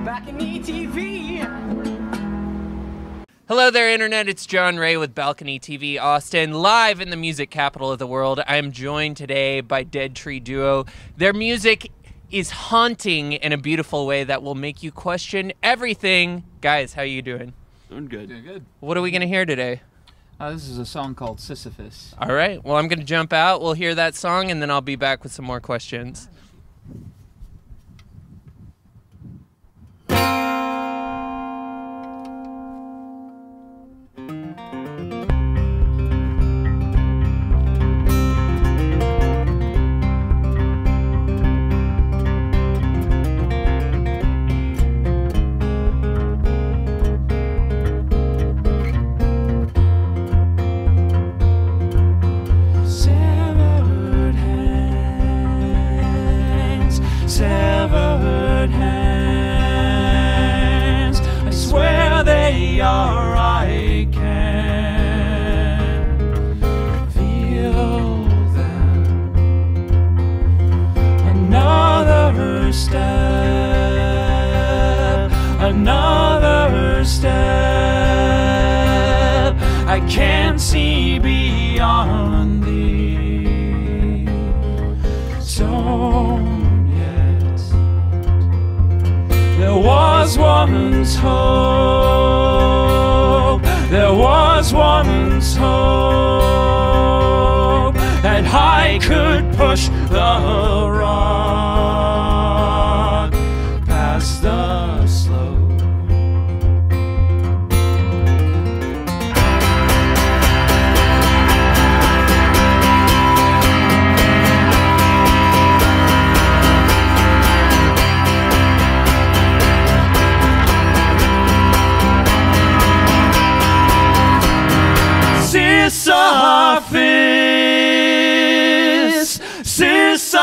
BalconyTV. Hello there, Internet. It's John Ray with BalconyTV Austin, live in the music capital of the world. I am joined today by Dead Tree Duo. Their music is haunting in a beautiful way that will make you question everything. Guys, how you doing? Doing good. Doing good. What are we going to hear today? This is a song called SISYPHUS. All right. Well, I'm going to jump out. We'll hear that song, and then I'll be back with some more questions. Severed hands, I swear they are. I can feel them. Another step, another step. I can't see beyond thee. So there was once hope, there was once hope that I could push the rock past the slope. SISYPHUS, SISYPHUS,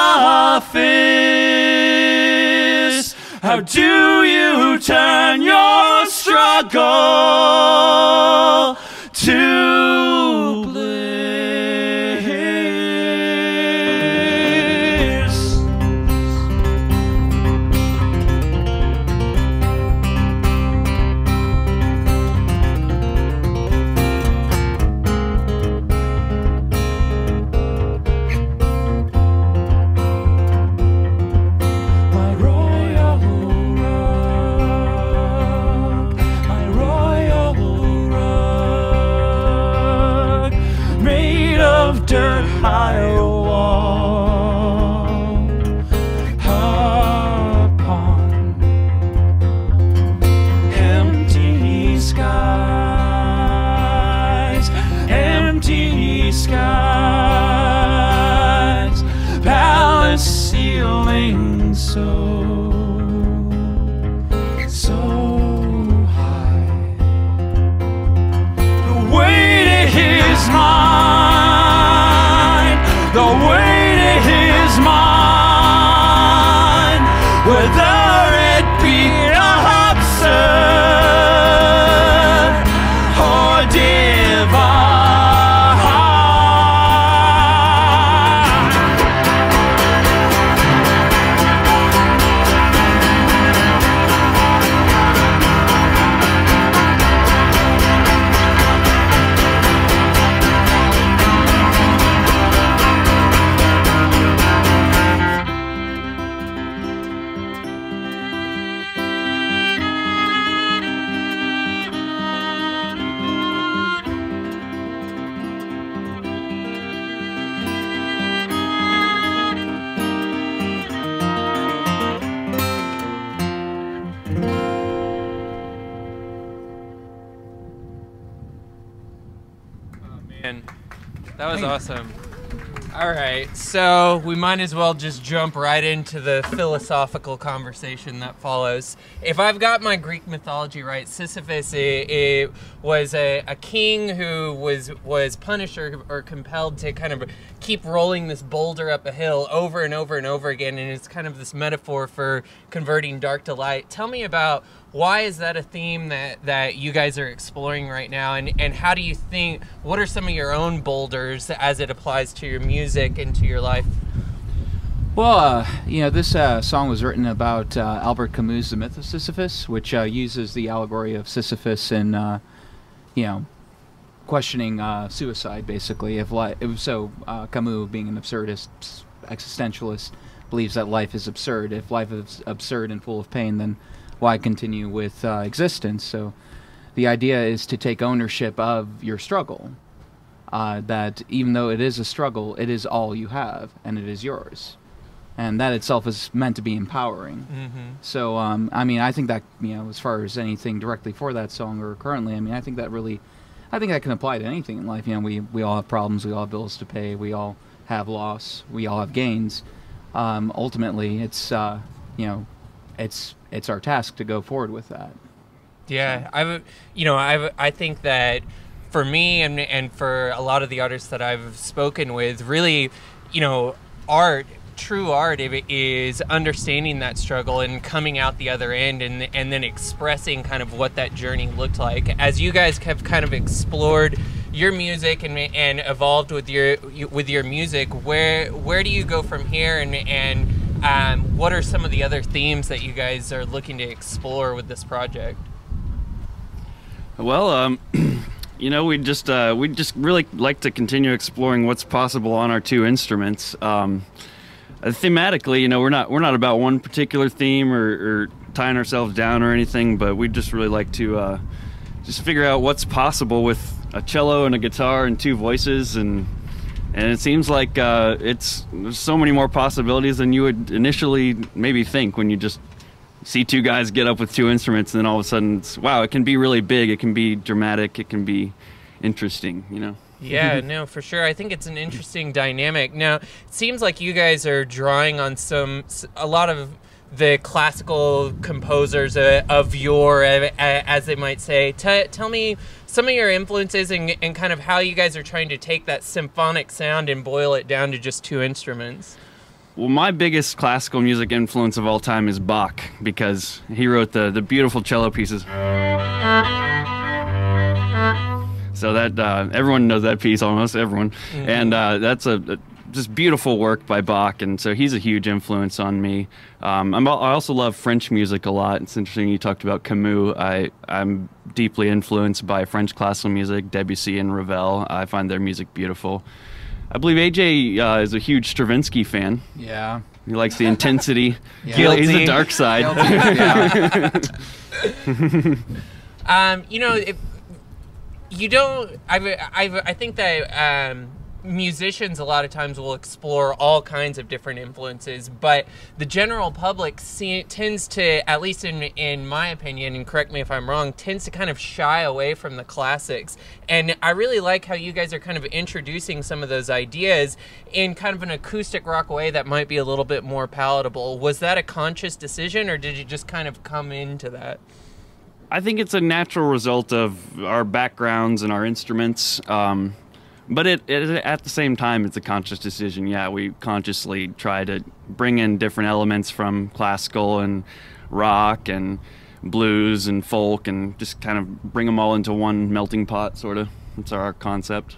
how do you turn your struggle to bliss? Dirt high wall upon empty skies, empty skies, palace ceiling so high. The weight is mine, the weight is mine, whether it be absurd or divine. That was awesome. All right, so we might as well just jump right into the philosophical conversation that follows. If I've got my Greek mythology right, Sisyphus it was a king who was punished or compelled to kind of keep rolling this boulder up a hill over and over and over again, and it's kind of this metaphor for converting dark to light. Tell me about why is that a theme that you guys are exploring right now, and how do you think, what are some of your own boulders as it applies to your music and to your life? Well, you know, this song was written about Albert Camus' The Myth of Sisyphus, which uses the allegory of Sisyphus in, you know, questioning suicide, basically. Camus, being an absurdist, existentialist, believes that life is absurd. If life is absurd and full of pain, then why continue with existence? So the idea is to take ownership of your struggle, that even though it is a struggle, it is all you have, and it is yours. And that itself is meant to be empowering. So, I mean, I think that, you know, as far as anything directly for that song or currently, I mean, I think that can apply to anything in life. You know, we all have problems, we all have bills to pay, we all have loss, we all have gains. Ultimately, it's, you know, it's our task to go forward with that. Yeah, I think that for me and for a lot of the artists that I've spoken with, really, you know, true art is understanding that struggle and coming out the other end and then expressing kind of what that journey looked like. As you guys have kind of explored your music and evolved with your music, where do you go from here, and what are some of the other themes that you guys are looking to explore with this project? Well, you know, we just really like to continue exploring what's possible on our two instruments. Thematically, you know, we're not about one particular theme or tying ourselves down or anything, but we just really like to just figure out what's possible with a cello and a guitar and two voices, and it seems like there's so many more possibilities than you would initially maybe think when you just see two guys get up with two instruments, and then all of a sudden wow, it can be really big, it can be dramatic, it can be interesting, you know. Yeah, no, for sure. I think it's an interesting dynamic. Now, it seems like you guys are drawing on a lot of the classical composers of yore, as they might say. Tell me some of your influences and kind of how you guys are trying to take that symphonic sound and boil it down to just two instruments. Well, my biggest classical music influence of all time is Bach, because he wrote the beautiful cello pieces. So that everyone knows that piece, almost everyone, and that's a just beautiful work by Bach, and so he's a huge influence on me. I also love French music a lot. It's interesting you talked about Camus. I'm deeply influenced by French classical music, Debussy and Ravel. I find their music beautiful. I believe AJ is a huge Stravinsky fan. Yeah. He likes the intensity. Yeah. He's the dark side. You know, you don't. I think that musicians a lot of times will explore all kinds of different influences, but the general public tends to, at least in my opinion, and correct me if I'm wrong, tends to kind of shy away from the classics. And I really like how you guys are kind of introducing some of those ideas in kind of an acoustic rock way that might be a little bit more palatable. Was that a conscious decision, or did you just kind of come into that? I think it's a natural result of our backgrounds and our instruments, but at the same time, it's a conscious decision. Yeah, we consciously try to bring in different elements from classical and rock and blues and folk, and just kind of bring them all into one melting pot, sort of. That's our concept.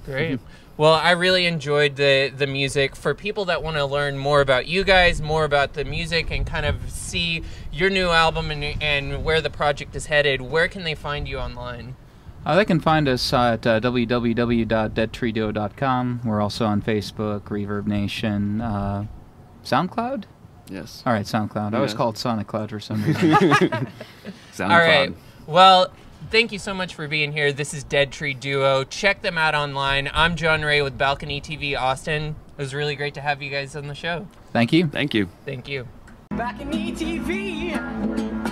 Great. Well, I really enjoyed the music. For people that want to learn more about you guys, more about the music, and kind of see your new album and where the project is headed, where can they find you online? They can find us at www.deadtreeduo.com. We're also on Facebook, Reverb Nation, SoundCloud? Yes. All right, SoundCloud. I always call it Sonic Cloud for some reason. SoundCloud. All right. Well, thank you so much for being here. This is Dead Tree Duo. Check them out online. I'm John Ray with BalconyTV Austin. It was really great to have you guys on the show. Thank you. Thank you. Thank you. BalconyTV.